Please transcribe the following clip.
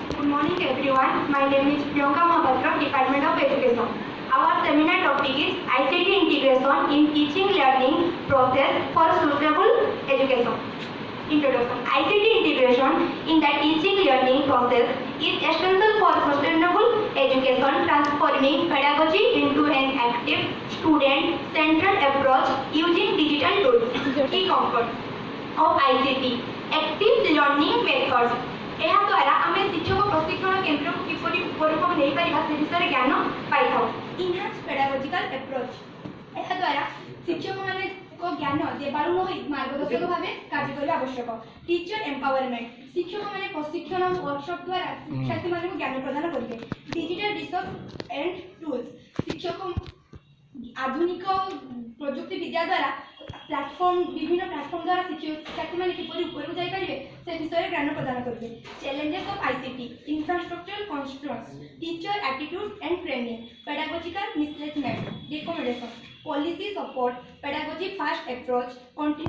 Good morning everyone. My name is Priyanka Mahapatra, Department of Education. Our seminar topic is ICT integration in teaching learning process for suitable education. Introduction. ICT integration in the teaching learning process is essential for sustainable education, transforming pedagogy into an active student-centered approach using digital tools. Key components of ICT: active learning methods. ଏହା ଦ୍ୱାରା ଆମେ ଶିକ୍ଷକ ପ୍ରଶିକ୍ଷଣ କେନ୍ଦ୍ରକୁ କିପରି ଉପରକୁ ନେଇପାରିବା ସେ ବିଷୟରେ ଜ୍ଞାନ ପାଇଥାଉ। ଇନହାନ୍ସ ପେଡାଗୋଜିକାଲ ଆପ୍ରୋଚ୍। ଏହା ଦ୍ୱାରା ଶିକ୍ଷକମାନଙ୍କ ଜ୍ଞାନ ଦେବାରୁ ନ ହୋଇ ମାର୍ଗଦର୍ଶକ ଭାବେ କାର୍ଯ୍ୟ କରିବା ଆବଶ୍ୟକ। Teacher empowerment. ଶିକ୍ଷକମାନେ ପ୍ରଶିକ୍ଷଣ ୱାର୍କସପ୍ ଦ୍ୱାରା ଶିକ୍ଷାର୍ଥୀମାନଙ୍କୁ ଜ୍ଞାନ ପ୍ରଦାନ କରିବେ। Digital resource and tools. ଶିକ୍ଷକ ଆଧୁନିକ ପ୍ରଯୁକ୍ତି ବିଦ୍ୟା ଦ୍ୱାରା ବିଭିନ୍ନ ପ୍ଲାଟଫର୍ମ द्वारा शिक्षार्थी मैंने किपरि ऊपर जाइपारे से विषय ज्ञान प्रदान करेंगे। Challenges of ICT: infrastructure constraints, teacher attitude and training, pedagogical misplacement, recommendation, policy support, pedagogy fast approach, continue